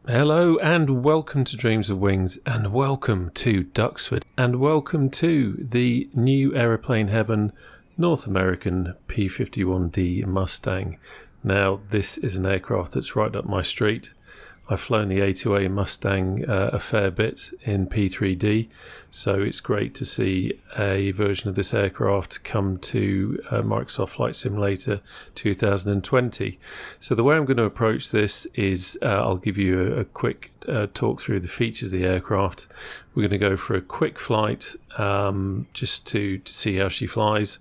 Hello and welcome to Dreams of Wings, and welcome to Duxford, and welcome to the new Aeroplane Heaven North American P-51D Mustang. Now, this is an aircraft that's right up my street. I've flown the A2A Mustang a fair bit in P3D, so it's great to see a version of this aircraft come to Microsoft Flight Simulator 2020. So the way I'm going to approach this is I'll give you a quick talk through the features of the aircraft. We're going to go for a quick flight just to see how she flies.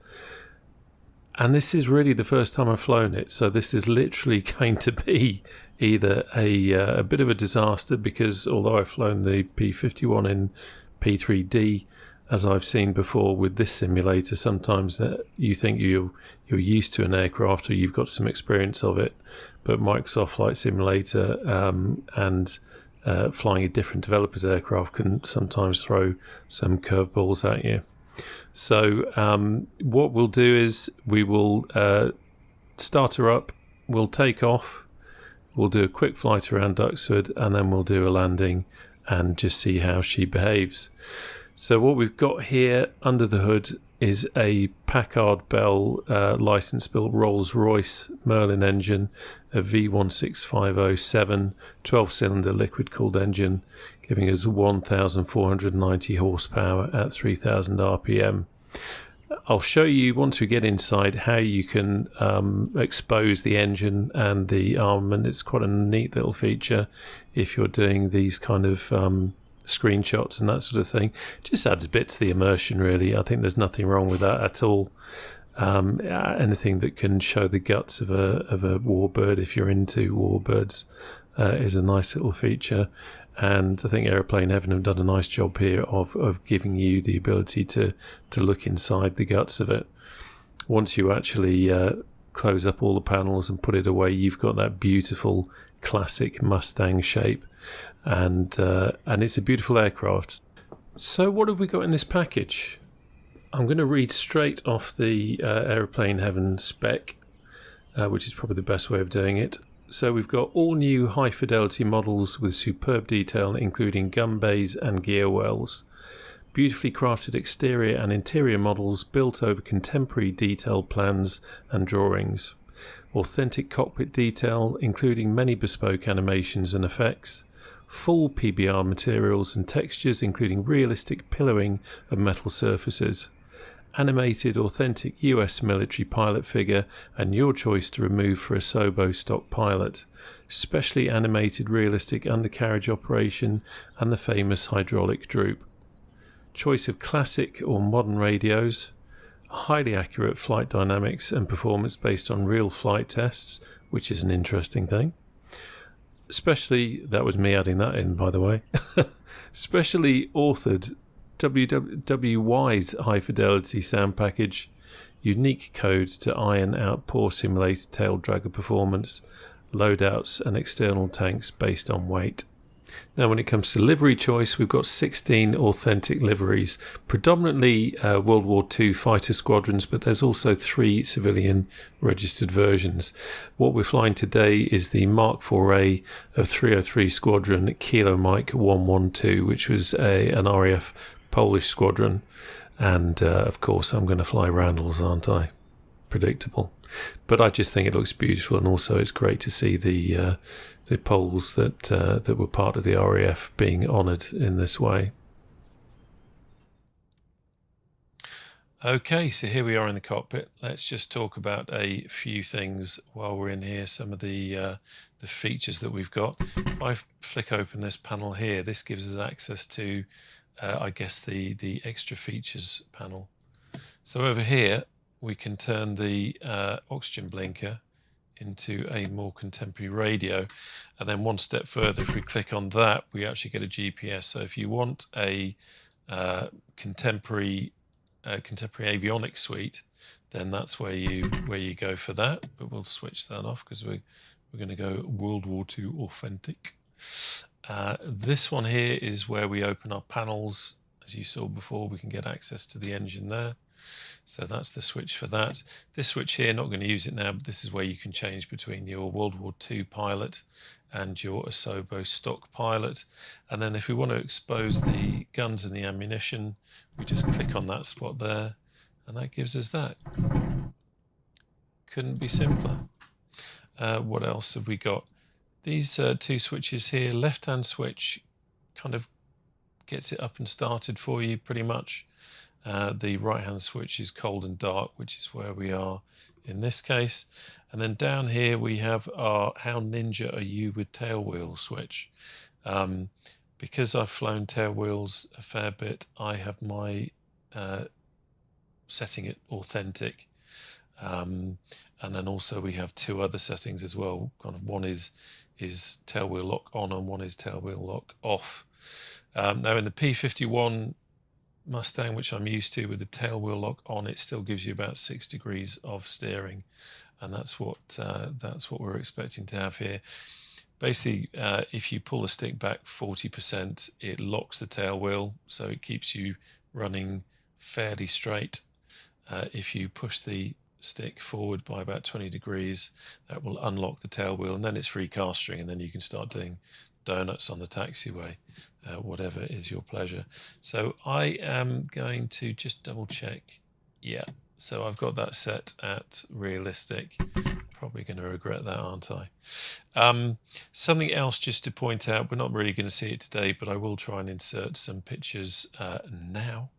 And this is really the first time I've flown it, so this is literally going to be either a bit of a disaster, because although I've flown the P-51 in P3D, as I've seen before with this simulator, sometimes that you think you're used to an aircraft or you've got some experience of it, but Microsoft Flight Simulator and flying a different developer's aircraft can sometimes throw some curveballs at you. So what we'll do is we will start her up, we'll take off, we'll do a quick flight around Duxford, and then we'll do a landing and just see how she behaves. So what we've got here under the hood is a Packard Bell license-built Rolls-Royce Merlin engine, a V16507 12-cylinder liquid-cooled engine, giving us 1,490 horsepower at 3,000 RPM. I'll show you, once we get inside, how you can expose the engine and the armament. It's quite a neat little feature if you're doing these kind of screenshots and that sort of thing. Just adds a bit to the immersion, really. I think there's nothing wrong with that at all. Anything that can show the guts of a warbird, if you're into warbirds, is a nice little feature. And I think Aeroplane Heaven have done a nice job here of giving you the ability to look inside the guts of it. Once you actually close up all the panels and put it away, you've got that beautiful classic Mustang shape, and it's a beautiful aircraft. So what have we got in this package? I'm going to read straight off the Aeroplane Heaven spec, which is probably the best way of doing it. So we've got all new high fidelity models with superb detail, including gun bays and gear wells. Beautifully crafted exterior and interior models built over contemporary detailed plans and drawings. Authentic cockpit detail, including many bespoke animations and effects. Full PBR materials and textures, including realistic pillowing of metal surfaces. Animated authentic US military pilot figure and your choice to remove for a Sobo stock pilot. Specially animated realistic undercarriage operation and the famous hydraulic droop. Choice of classic or modern radios. Highly accurate flight dynamics and performance based on real flight tests, which is an interesting thing. Especially, that was me adding that in, by the way. Specially authored WWY's high fidelity sound package, unique code to iron out poor simulated tail dragger performance, loadouts and external tanks based on weight. Now, when it comes to livery choice, we've got 16 authentic liveries, predominantly World War II fighter squadrons, but there's also 3 civilian registered versions. What we're flying today is the Mark 4A of 303 Squadron Kilo Mike 112, which was an RAF Polish squadron, and of course I'm going to fly Randalls, aren't I? Predictable. But I just think it looks beautiful, and also it's great to see the Poles that were part of the RAF being honoured in this way. Okay, so here we are in the cockpit. Let's just talk about a few things while we're in here. Some of the features that we've got. If I flick open this panel here, this gives us access to I guess the extra features panel. So over here we can turn the oxygen blinker into a more contemporary radio, and then one step further, if we click on that, we actually get a GPS. So if you want a contemporary avionics suite, then that's where you go for that. But we'll switch that off because we're going to go World War II authentic. This one here is where we open our panels. As you saw before, we can get access to the engine there. So that's the switch for that. This switch here, not going to use it now, but this is where you can change between your World War II pilot and your Asobo stock pilot. And then if we want to expose the guns and the ammunition, we just click on that spot there, and that gives us that. Couldn't be simpler. What else have we got? These two switches here, left-hand switch kind of gets it up and started for you pretty much. The right-hand switch is cold and dark, which is where we are in this case. And then down here we have our how ninja are you with tail wheel switch. Because I've flown tail wheels a fair bit, I have my setting it authentic. And then also we have two other settings as well. Kind of one is tail wheel lock on and one is tail wheel lock off. Now in the P-51 Mustang, which I'm used to with the tail wheel lock on, it still gives you about 6 degrees of steering, and that's what we're expecting to have here. Basically, if you pull the stick back 40%, it locks the tail wheel, so it keeps you running fairly straight. If you push the stick forward by about 20 degrees, that will unlock the tail wheel, and then it's free car string, and then you can start doing donuts on the taxiway, whatever is your pleasure. So I am going to just double check. Yeah, so I've got that set at realistic. Probably going to regret that, aren't I? Something else just to point out, we're not really going to see it today, but I will try and insert some pictures now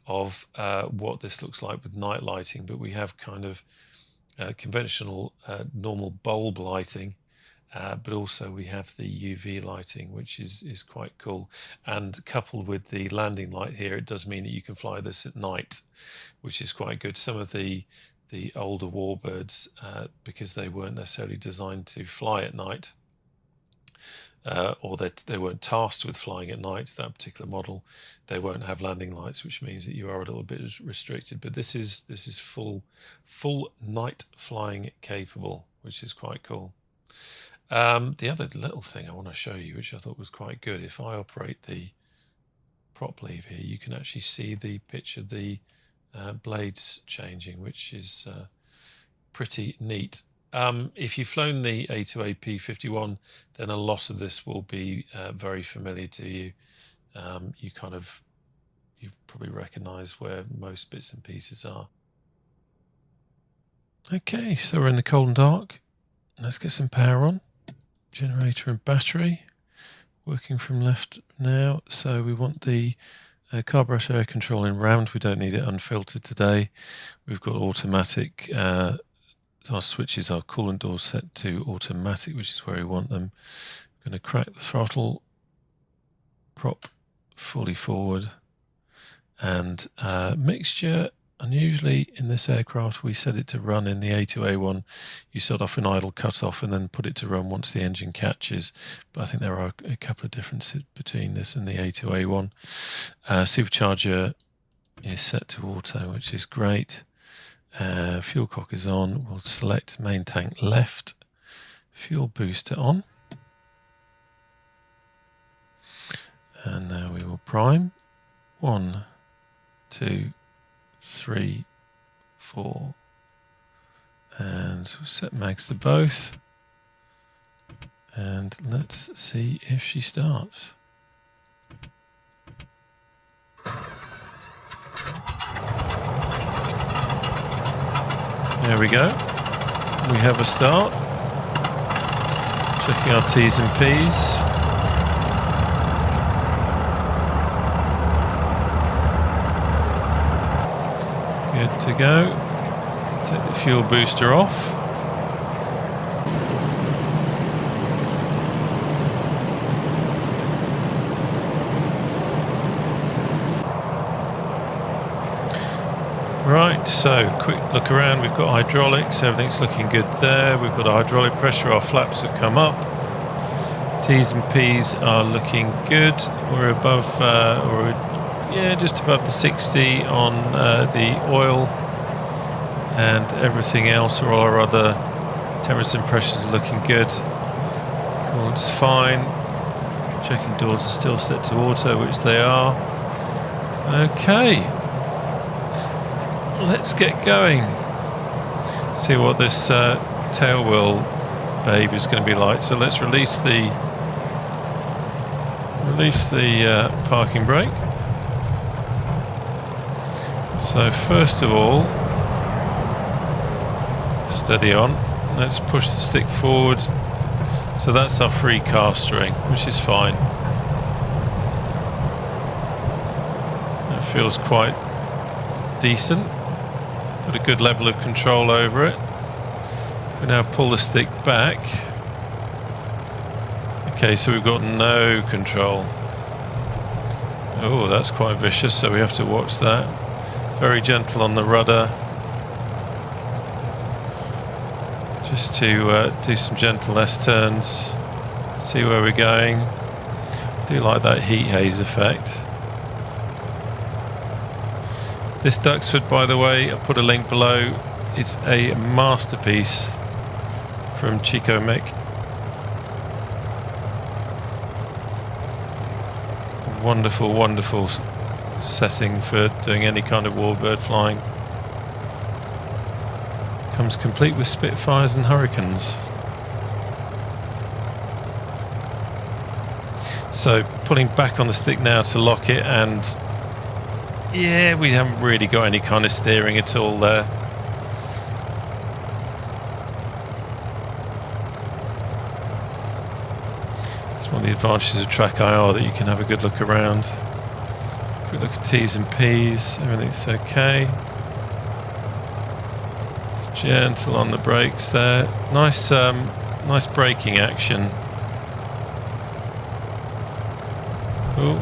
of what this looks like with night lighting. But we have kind of conventional normal bulb lighting, but also we have the UV lighting, which is quite cool. And coupled with the landing light here, it does mean that you can fly this at night, which is quite good. Some of the older warbirds, because they weren't necessarily designed to fly at night, or that they weren't tasked with flying at night, that particular model, they won't have landing lights, which means that you are a little bit restricted. But this is full night flying capable, which is quite cool. The other little thing I want to show you, which I thought was quite good, if I operate the prop lever here, you can actually see the pitch of the blades changing, which is pretty neat. If you've flown the A2A P-51, then a lot of this will be very familiar to you. You probably recognize where most bits and pieces are. Okay, so we're in the cold and dark. Let's get some power on. Generator and battery working from left now. So we want the carburetor air control in rammed. We don't need it unfiltered today. We've got automatic. Our switches, our coolant doors set to automatic, which is where we want them. I'm going to crack the throttle, prop fully forward, and mixture. Unusually in this aircraft, we set it to run. In the A2A one, you start off in idle cut-off and then put it to run once the engine catches. But I think there are a couple of differences between this and the A2A one. Supercharger is set to auto, which is great. Fuel cock is on. We'll select main tank left. Fuel booster on. And now we will prime. 1, 2, 3, 4, and we'll set mags to both, and let's see if she starts. There we go, we have a start. Checking our T's and P's. Good to go. Let's take the fuel booster off. Right, so quick look around. We've got hydraulics, everything's looking good there. We've got our hydraulic pressure, our flaps have come up. T's and P's are looking good. We're above, just above the 60 on the oil, and everything else, or all our other temperatures and pressures, are looking good. Coolant's fine. Checking doors are still set to auto, which they are. Okay. let's get going. See what this tail wheel behaviour is going to be like. So let's release the parking brake. So first of all, steady on. Let's push the stick forward. So that's our free castering, which is fine. It feels quite decent. Got a good level of control over it. We now pull the stick back. Okay, so we've got no control. Oh, that's quite vicious, so we have to watch that. Very gentle on the rudder. Just to do some gentle S-turns. See where we're going. Do like that heat haze effect. This Duxford, by the way, I'll put a link below, is a masterpiece from Chico Mick. Wonderful, wonderful setting for doing any kind of warbird flying. Comes complete with Spitfires and Hurricanes. So pulling back on the stick now to lock it, and yeah, we haven't really got any kind of steering at all there. It's one of the advantages of track IR, that you can have a good look around. Quick look at T's and P's, everything's okay. Gentle on the brakes there. Nice, nice braking action. Oh,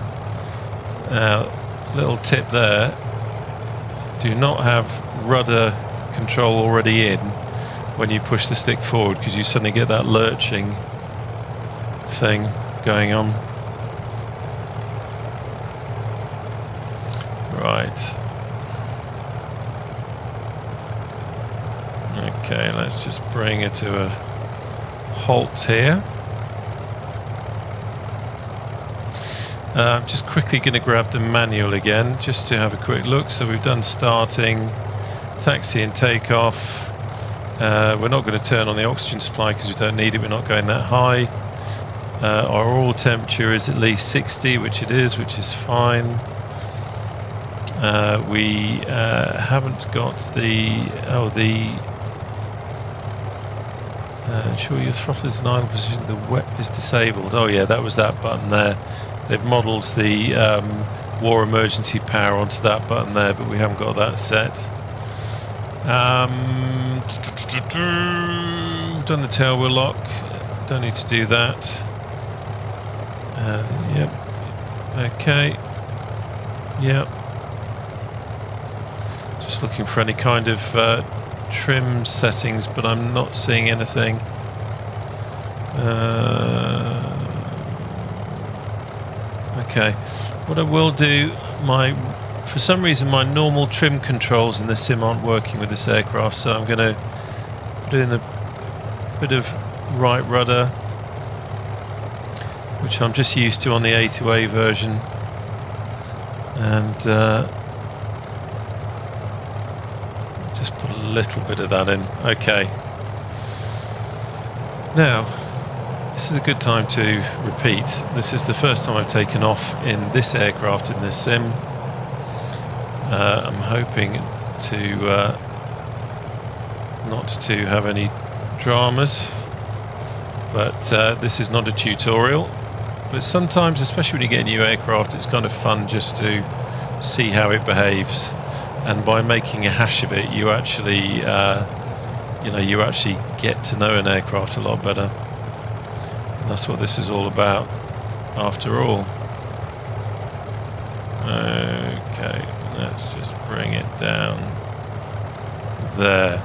now little tip there: do not have rudder control already in when you push the stick forward, because you suddenly get that lurching thing going on. Right. Okay, let's just bring it to a halt here. I'm just quickly going to grab the manual again, just to have a quick look. So we've done starting, taxi and takeoff. We're not going to turn on the oxygen supply because we don't need it, we're not going that high. Our oil temperature is at least 60, which it is, which is fine. We haven't got ensure your throttle is in idle position, the wet is disabled. Oh yeah, that was that button there. They've modelled the war emergency power onto that button there, but we haven't got that set. Done the tailwheel lock, don't need to do that. Yep, okay, yep. Just looking for any kind of trim settings, but I'm not seeing anything. Okay, what I will do, for some reason my normal trim controls in the sim aren't working with this aircraft, so I'm going to put in a bit of right rudder, which I'm just used to on the A2A version, and just put a little bit of that in. Okay. Now, this is a good time to repeat. This is the first time I've taken off in this aircraft in this sim. I'm hoping to not to have any dramas, but this is not a tutorial. But sometimes, especially when you get a new aircraft, it's kind of fun just to see how it behaves. And by making a hash of it, you actually, you actually get to know an aircraft a lot better. And that's what this is all about, after all. Okay, let's just bring it down there.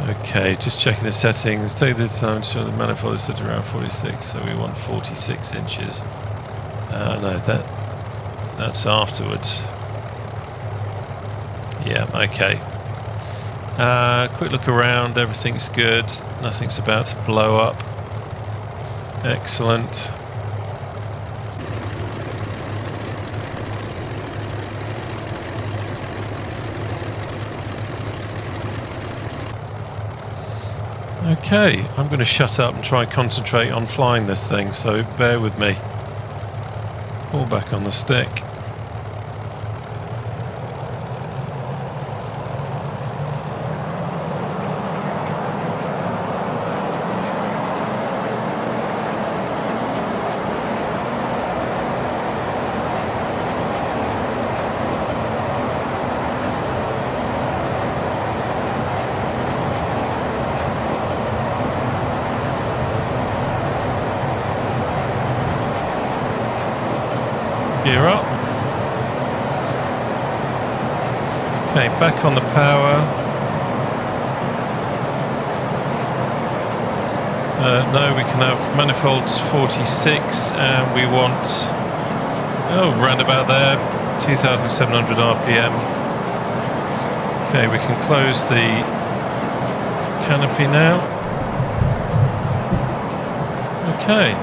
Okay, just checking the settings. Take the time to show the manifold is set around 46, so we want 46 inches. No, that's afterwards. Yeah, okay. Quick look around, everything's good. Nothing's about to blow up. Excellent. Okay, I'm going to shut up and try and concentrate on flying this thing, so bear with me. Pull back on the stick. Gear up. Okay, back on the power. No, we can have manifolds 46 and we want, round about there, 2,700 RPM. Okay, we can close the canopy now. Okay.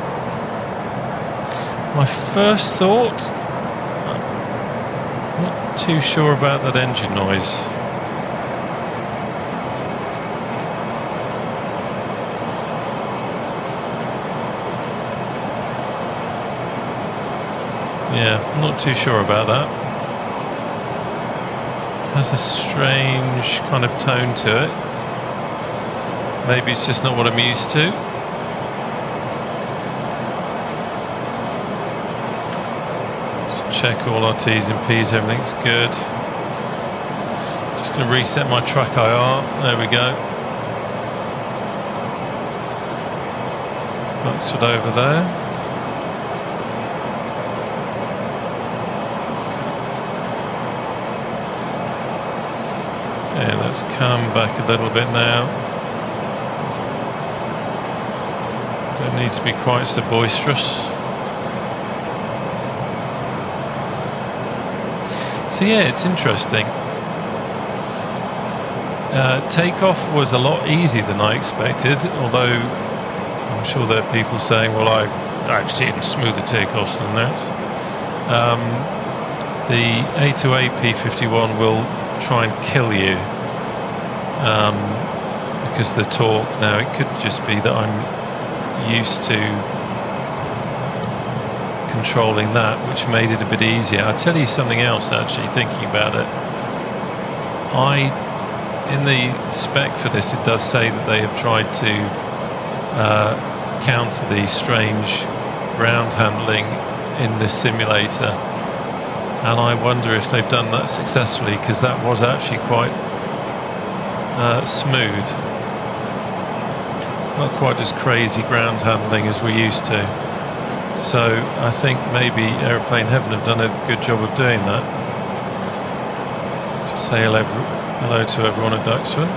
My first thought, not too sure about that engine noise. Yeah, I'm not too sure about that. Has a strange kind of tone to it. Maybe it's just not what I'm used to. Check all our T's and P's, everything's good. Just going to reset my track IR. There we go. Duxford over there. Okay, let's come back a little bit now. Don't need to be quite so boisterous. So yeah, it's interesting. Takeoff was a lot easier than I expected, although I'm sure there are people saying, well, I've seen smoother takeoffs than that. The A2A P51 will try and kill you because the torque. Now, it could just be that I'm used to controlling that, which made it a bit easier. I'll tell you something else, actually, thinking about it. In the spec for this, it does say that they have tried to counter the strange ground handling in this simulator, and I wonder if they've done that successfully, because that was actually quite smooth. Not quite as crazy ground handling as we're used to. So I think maybe Aeroplane Heaven have done a good job of doing that. Just say hello to everyone at Duxford.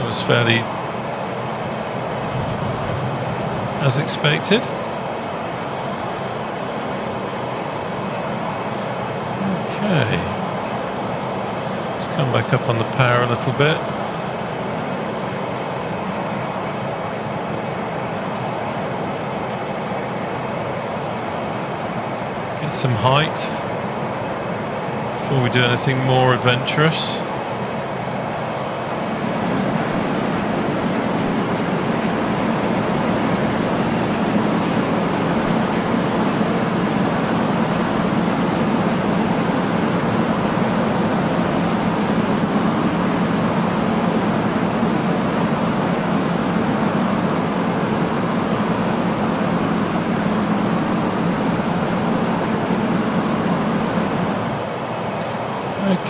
It was fairly as expected. Okay, let's come back up on the power a little bit. Get some height before we do anything more adventurous.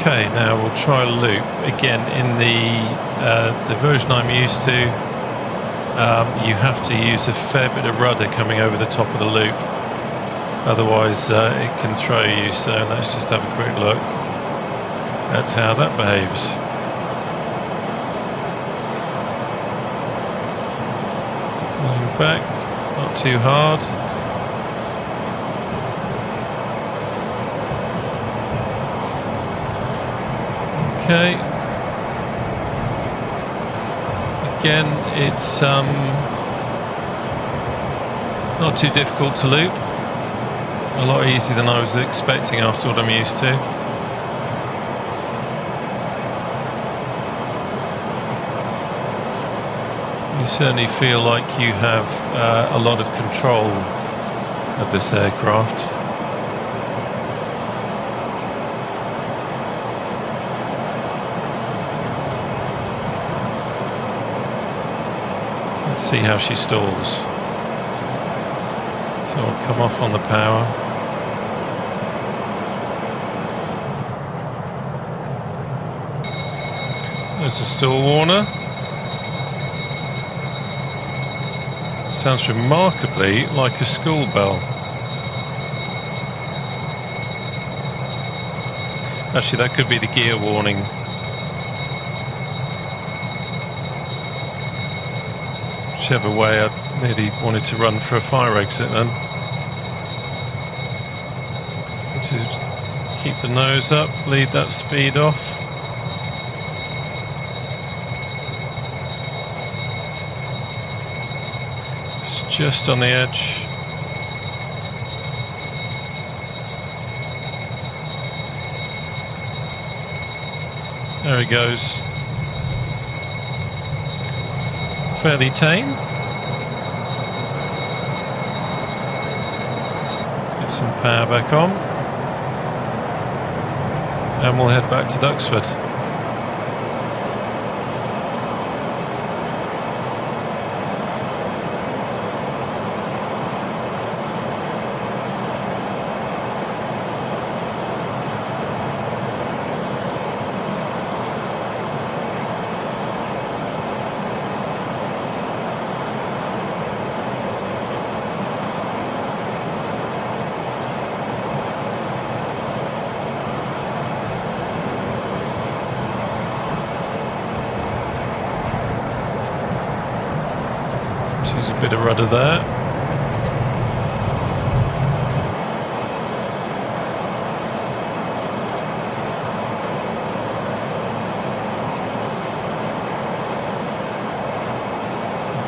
Okay, now we'll try a loop again. In the version I'm used to, you have to use a fair bit of rudder coming over the top of the loop, otherwise it can throw you. So let's just have a quick look at how that behaves. Pulling back, not too hard. Okay. again, it's not too difficult to loop. A lot easier than I was expecting after what I'm used to. You certainly feel like you have a lot of control of this aircraft. Let's see how she stalls. So I'll come off on the power. There's a stall warner. Sounds remarkably like a school bell. Actually, that could be the gear warning. Whichever way, I nearly wanted to run for a fire exit then. To keep the nose up, lead that speed off. It's just on the edge. There he goes. Fairly tame. Let's get some power back on. And we'll head back to Duxford. Use a bit of rudder there.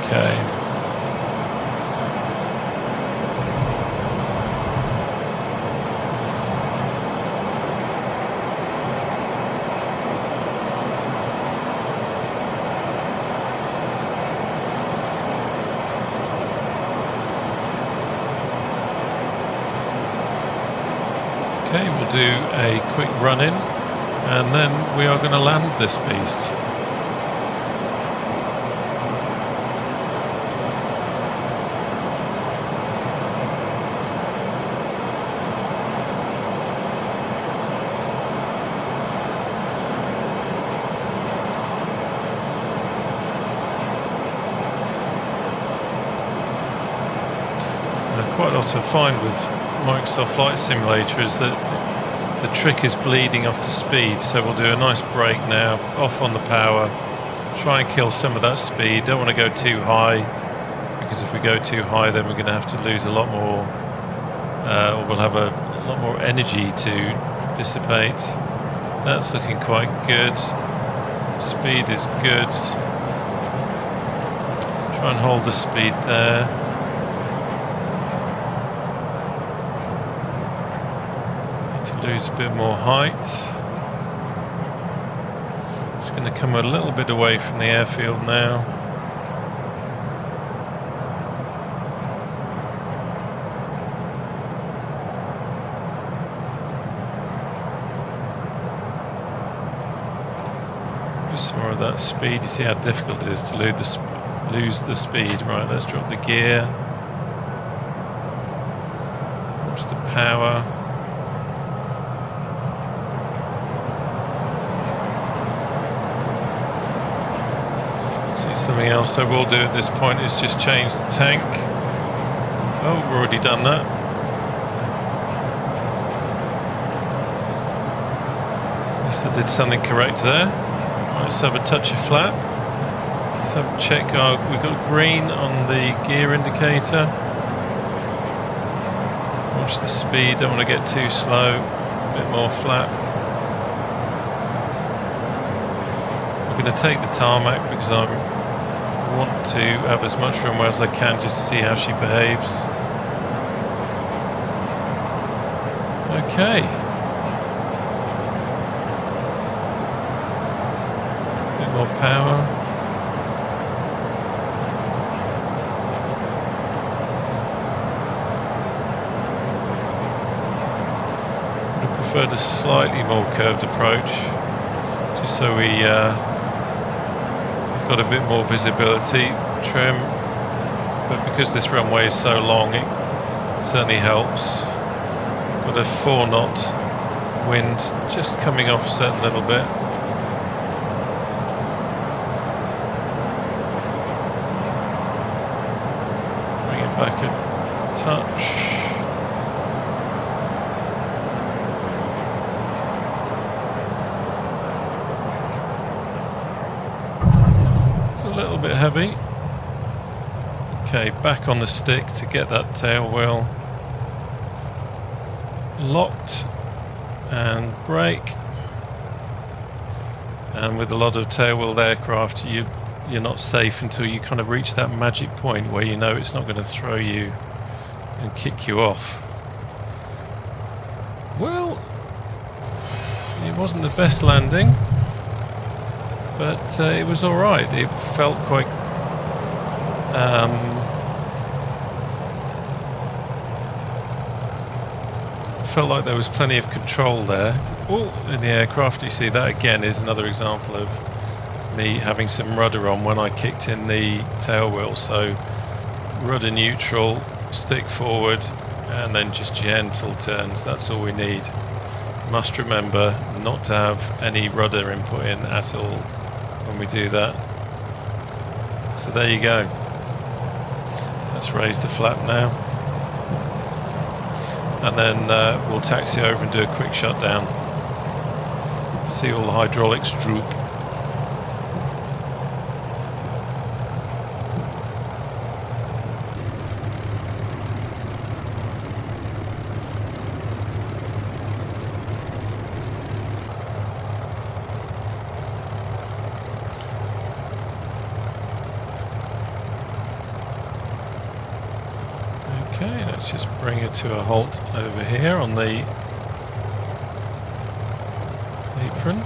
Okay. Okay, we'll do a quick run in and then we are going to land this beast. Quite a lot to find with Microsoft Flight Simulator is that the trick is bleeding off the speed, so we'll do a nice brake now, off on the power, try and kill some of that speed. Don't want to go too high, because if we go too high then we're going to have to lose a lot more, or we'll have a lot more energy to dissipate. That's looking quite good. Speed is good. Try and hold the speed there. Lose a bit more height. It's going to come a little bit away from the airfield now. Use some more of that speed. You see how difficult it is to lose the speed. Right, let's drop the gear. Watch the power. Something else I will do at this point is just change the tank. Oh, we've already done that. At least I did something correct there. Right, let's have a touch of flap. Let's have a check. We've got green on the gear indicator. Watch the speed, don't want to get too slow. A bit more flap. We're going to take the tarmac because I'm want to have as much runway as I can just to see how she behaves. Okay. Bit more power. Would have preferred a slightly more curved approach, just so we have got a bit more visibility trim. But because this runway is so long, it certainly helps. Got a 4-knot wind just coming offset a little bit. Bring it back a touch. It's a little bit heavy. Okay, back on the stick to get that tail wheel locked and brake. And with a lot of tail-wheeled aircraft, you're not safe until you kind of reach that magic point where you know it's not going to throw you and kick you off. Well, it wasn't the best landing, but it was alright. It felt quite felt like there was plenty of control there. Oh, in the aircraft. You see that again is another example of me having some rudder on when I kicked in the tail wheel. So rudder neutral, stick forward, and then just gentle turns. That's all we need. Must remember not to have any rudder input in at all when we do that. So there you go. Let's raise the flap now. And then we'll taxi over and do a quick shutdown. See all the hydraulics droop. Okay, let's just bring it to a halt over here on the apron.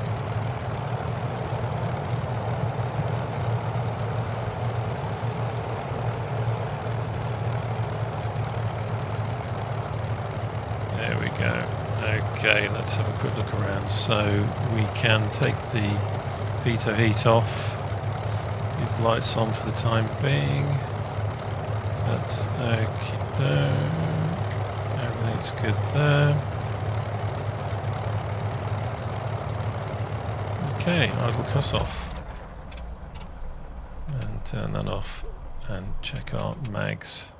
There we go. Okay, let's have a quick look around. So we can take the pitot heat off, leave the lights on for the time being. That's everything's good there. Okay, idle cut off. And turn that off and check our mags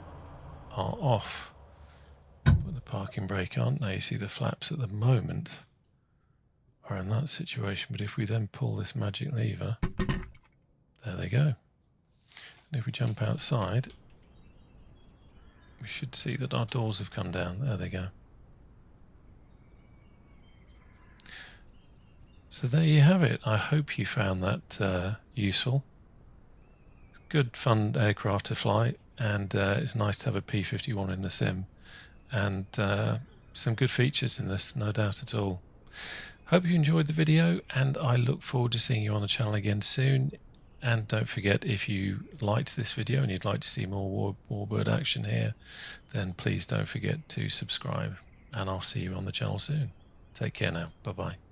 are off. Put the parking brake on. Now you see the flaps at the moment are in that situation, but if we then pull this magic lever, there they go. And if we jump outside, we should see that our doors have come down. There they go. So there you have it. I hope you found that useful. It's good, fun aircraft to fly, and it's nice to have a P-51 in the sim. And some good features in this, no doubt at all. Hope you enjoyed the video, and I look forward to seeing you on the channel again soon. And don't forget, if you liked this video and you'd like to see more warbird action here, then please don't forget to subscribe, and I'll see you on the channel soon. Take care now. Bye-bye.